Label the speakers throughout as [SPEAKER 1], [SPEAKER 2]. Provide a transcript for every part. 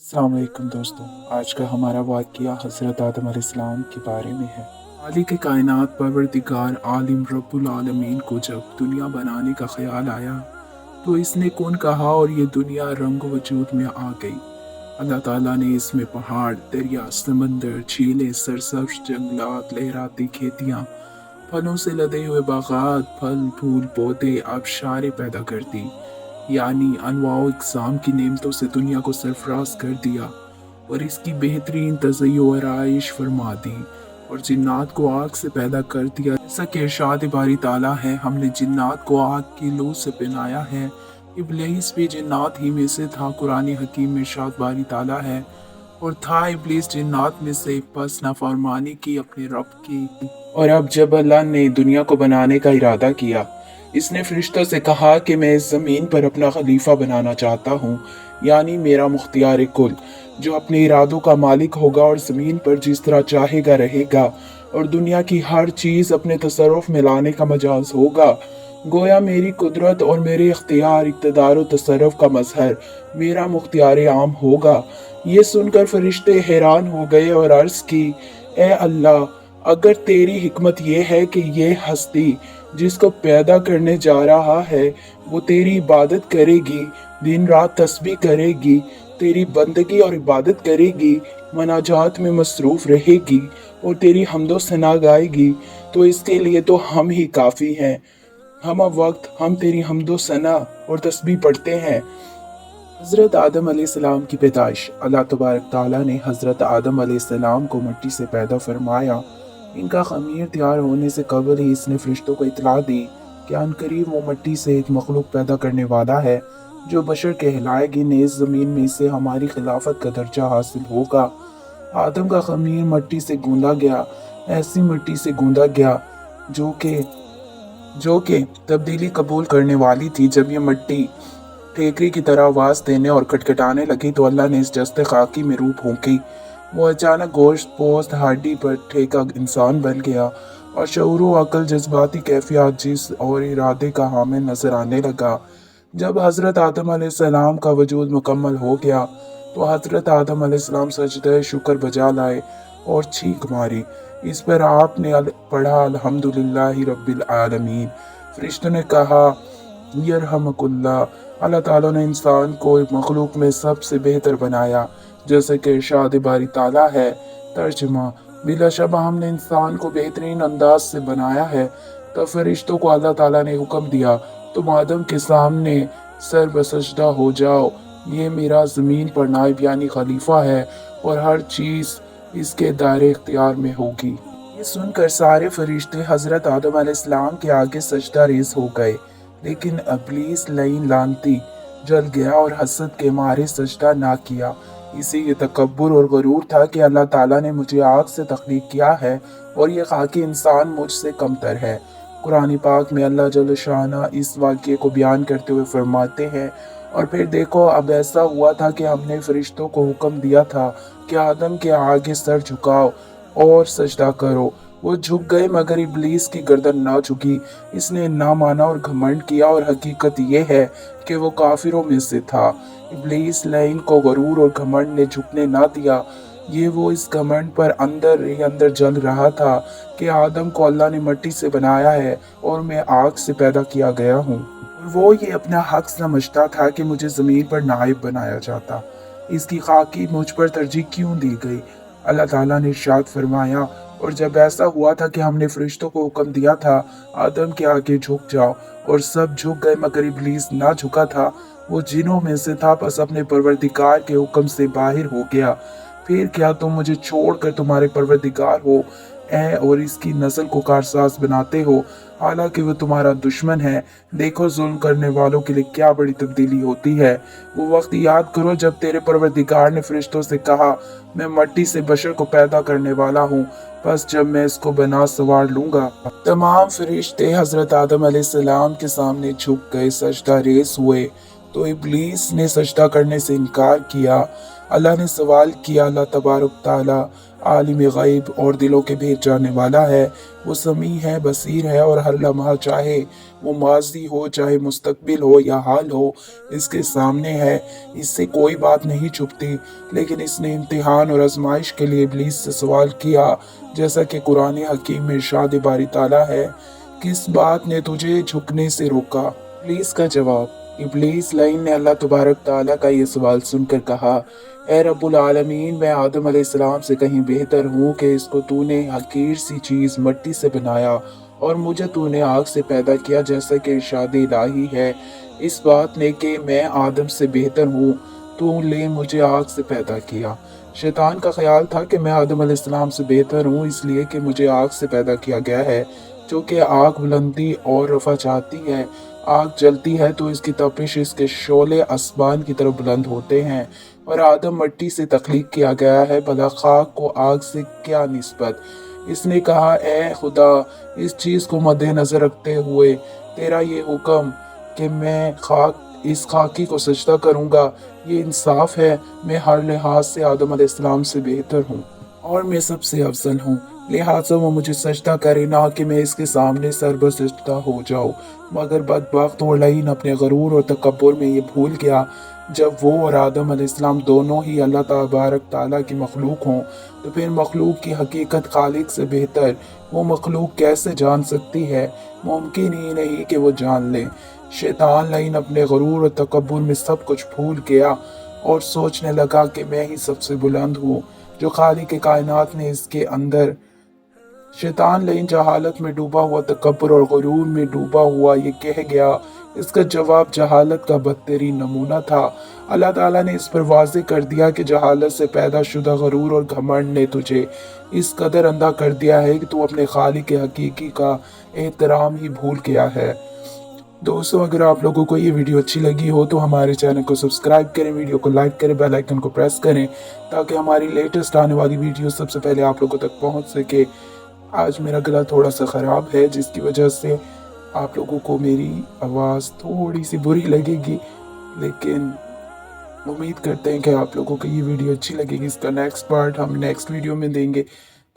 [SPEAKER 1] अस्सलाम वालेकुम दोस्तों। आज का हमारा वाक़या हज़रत आदम अलैहिस्सलाम के बारे में है। खालिक़ कायनात परवरदिगार आलिम रब्बुल आलमीन को जब दुनिया बनाने का ख्याल आया तो इसने कौन कहा और ये दुनिया रंग वजूद में आ गई। अल्लाह ताला ने इसमें पहाड़, दरिया, समंदर, झीलें, सरसब्ज़ जंगलात, लहराती खेतियाँ, फलों से लदे हुए बागात, फल, फूल, पौधे, आबशारें पैदा कर दी। यानी अनवाओ इक़साम की नेमतों से दुनिया को सरफराज कर दिया और इसकी बेहतरीन तज़य्यो और आइश फरमा दी और जिन्नात को आग से पैदा कर दिया। जैसा कि इरशाद बारी ताला है, हमने जिन्नात को आग की लू से पहनाया है। इब्लीस भी जिन्नात ही में से था। कुरान हकीम में इरशाद बारी ताला है, और था इब्लीस जिन्नात में से, बस नाफरमानी की अपने रब की। और अब जब अल्लाह ने दुनिया को बनाने का इरादा किया, इसने फरिश्तों से कहा कि मैं इस ज़मीन पर अपना खलीफा बनाना चाहता हूँ, यानी मेरा मुख्तियार कुल, जो अपने इरादों का मालिक होगा और ज़मीन पर जिस तरह चाहेगा रहेगा और दुनिया की हर चीज़ अपने तसर्रुफ में लाने का मजाज होगा। गोया मेरी कुदरत और मेरे इख्तियार, इक़्तिदार और तसर्रुफ का मजहर मेरा मुख्तियार आम होगा। ये सुनकर फरिश्ते हैरान हो गए और अर्ज़ की, ए अल्लाह, अगर तेरी हिकमत ये है कि ये हस्ती जिसको पैदा करने जा रहा है वो तेरी इबादत करेगी, दिन रात तस्बीह करेगी, तेरी बंदगी और इबादत करेगी, मनाजात में मसरूफ़ रहेगी और तेरी हम्दो सना गाएगी, तो इसके लिए तो हम ही काफ़ी हैं। हम अब वक्त हम तेरी हम्दो सना और तस्बीह पढ़ते हैं। हज़रत आदम अलैहिस्सलाम की पैदाइश। अल्लाह तबारक ताला ने हज़रत आदम अलैहिस्सलाम को मिट्टी से पैदा फरमाया। इनका ख़मीर तैयार होने से कबल ही इसने फरिश्तों को इतला दी कि अनकरीब वो मिट्टी से एक मखलूक पैदा करने वाला है जो बशर कहलाएगी, नेज़ ज़मीन में इसे हमारी खिलाफत का दर्जा हासिल होगा। आदम का ख़मीर मिट्टी से गूंदा गया, ऐसी मिट्टी से गूंदा गया जो कि तब्दीली कबूल करने वाली थी। जब ये मिट्टी ठेकरी की तरह आवाज़ देने और खटखटाने लगी तो अल्लाह ने इस जस्ते खाकी में रूह फूंकी। वो अचानक गोश्त, पोस्त, हड्डी पर ठेका इंसान बन गया और शऊर व अक्ल, जज्बाती कैफियत, जिस और इरादे का हामिल नजर आने लगा। जब हज़रत आदम अलैहिस्सलाम का वजूद मुकम्मल हो गया तो हज़रत आदम अलैहिस्सलाम सजदे शुक्र बजा लाए और चीख मारी। इस पर आपने पढ़ा, अल्हम्दुलिल्लाहि रब्बिल आलमीन। फरिश्तों ने कहा, यरहमुकुल्लाह। अल्लाह ताला ने इंसान को मखलूक में सबसे बेहतर बनाया, जैसे कि इरशाद बारी ताला है। तर्जुमा, बिलाशबा हमने इंसान को बेहतरीन अंदाज से बनाया है। तब फरिश्तों को अल्लाह ताला ने हुक्म दिया, तुम आदम के सामने सर बसजदा हो जाओ, ये मेरा ज़मीन पर नाइब यानी खलीफा है और हर चीज़ इसके दायरे इख्तियार में होगी। ये सुनकर सारे फरिश्ते हज़रत आदम अलैहिस्सलाम के आगे सजदा रेज़ हो गए, लेकिन इब्लीस लईन लानती जल गया और हसद के मारे सजदा ना किया। इसी ये तकब्बुर और गरूर था कि अल्लाह ताला ने मुझे आग से तख्लीक किया है और ये खाकी इंसान मुझसे कमतर है। कुरान पाक में अल्लाह जल्ल शाना इस वाक़ये को बयान करते हुए फरमाते हैं, और फिर देखो, अब ऐसा हुआ था कि हमने फरिश्तों को हुक्म दिया था कि आदम के आगे सर झुकाओ और सजदा करो। वो झुक गए मगर इब्लीस की गर्दन ना झुकी। इसने ना माना और घमंड किया, और हकीकत ये है कि वो काफिरों में से था। इब्लीस लईन को गरूर और घमंड ने झुकने ना दिया। वो इस घमंड पर अंदर ही अंदर जल रहा था कि आदम को अल्लाह ने मिट्टी से बनाया है और मैं आग से पैदा किया गया हूँ। वो ये अपना हक समझता था कि मुझे ज़मीन पर नाइब बनाया जाता। इसकी खाकी मुझ पर तरजीह क्यों दी गई? अल्लाह ताला ने इरशाद फरमाया, और जब ऐसा हुआ था कि हमने फरिश्तों को हुक्म दिया था आदम के आगे झुक जाओ, और सब झुक गए मगर इब्लीस ना झुका था। वो जिनों में से था, बस अपने परवरदिगार के हुक्म से बाहर हो गया। फिर क्या तुम मुझे छोड़कर तुम्हारे परवरदिगार हो और इसकी नस्ल को कारसाज बनाते हो, हालांकि वो तुम्हारा दुश्मन है। देखो, जुल्म करने वालों के लिए क्या बड़ी तब्दीली होती है। वो वक्त याद करो जब तेरे परवरदिगार ने फरिश्तों से कहा, मैं मिट्टी से बशर को पैदा करने वाला हूँ, बस जब मैं इसको बना सवार लूंगा। तमाम फरिश्ते हजरत आदम अलैहिस्सलाम के सामने झुक गए, सजदा रेज़ हुए, तो इब्लीस ने सजदा करने से इनकार किया। अल्लाह ने सवाल किया, अल्लाह तबारक ताला, आलिम गैब और दिलों के भेद जानने वाला है। वो समी है, बसीर है और हर लम्हा चाहे वो माजी हो चाहे मुस्तकबिल हो या हाल हो इसके सामने है। इससे कोई बात नहीं छुपती। लेकिन इसने इम्तिहान और आजमाइश के लिए इब्लीस से सवाल किया, जैसा कि कुरान हकीम में इरशाद बारी ताला है, किस बात ने तुझे झुकने से रोका? इब्लीस का जवाब। इब्लीस लाइन ने अल्लाह तबारक ताला का ये सवाल सुनकर कहा, ए रब्बुल आलमीन, मैं आदम अलैहिस्सलाम से कहीं बेहतर हूँ कि इसको तूने हकीर सी चीज़ मिट्टी से बनाया और मुझे तूने आग से पैदा किया, जैसा कि इरशाद इलाही है। इस बात ने कि मैं आदम से बेहतर हूँ, तूने मुझे आग से पैदा किया। शैतान का ख्याल था कि मैं आदम अलैहिस्सलाम से बेहतर हूँ इसलिए कि मुझे आग से पैदा किया गया है, जो कि आग बुलंदी और रफ़ा चाहती है। आग जलती है तो इसकी तपिश, इसके शोले आसमान की तरफ बुलंद होते हैं। और आदम मिट्टी से तख्लीक किया गया है, भला खाक को आग से क्या निस्बत? इसने कहा, ए खुदा, इस चीज़ को मद्देनज़र रखते हुए तेरा ये हुक्म कि मैं इस खाकी को सजदा करूँगा, ये इंसाफ है। मैं हर लिहाज से आदम अलैहिस्सलाम से बेहतर हूँ और मैं सबसे अफजल हूँ, लिहाजा वो मुझे सजदा करे, ना कि मैं इसके सामने सरबसजदा हो जाऊँ। मगर बदबख्त और लईन अपने गरूर और तकब्बुर में ये भूल गया, जब वो और आदम अलैहिस्सलाम दोनों ही अल्लाह तबारक ताला की मखलूक हों, तो फिर मखलूक की हकीकत खालिक से बेहतर वो मखलूक कैसे जान सकती है? मुमकिन ही नहीं कि वो जान ले। शैतान लईन अपने गरूर और तकब्बुर में सब कुछ भूल गया और सोचने लगा कि मैं ही सबसे बुलंद हूँ, जो खालिक के कायनात ने इसके अंदर। शैतान लईन जहालत में डूबा हुआ, तकब्बुर और गुरूर में डूबा हुआ ये कह गया। इसका जवाब जहालत का बदतरीन नमूना था। अल्लाह ताला ने इस पर वाज़ेह कर दिया कि जहालत से पैदा शुदा गुरूर और घमंड ने तुझे इस कदर अंधा कर दिया है कि तू अपने खालिक के हकीकी का एहतराम ही भूल गया है। दोस्तों, अगर आप लोगों को ये वीडियो अच्छी लगी हो तो हमारे चैनल को सब्सक्राइब करें, वीडियो को लाइक करें, बेल आइकन को प्रेस करें, ताकि हमारी लेटेस्ट आने वाली वीडियो सबसे पहले आप लोगों तक पहुंच सके। आज मेरा गला थोड़ा सा ख़राब है, जिसकी वजह से आप लोगों को मेरी आवाज़ थोड़ी सी बुरी लगेगी, लेकिन उम्मीद करते हैं कि आप लोगों को ये वीडियो अच्छी लगेगी। इसका नेक्स्ट पार्ट हम नेक्स्ट वीडियो में देंगे।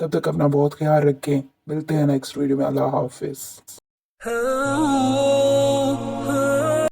[SPEAKER 1] तब तक अपना बहुत ख्याल रखें। मिलते हैं नेक्स्ट वीडियो में। अल्लाह हाफिज़।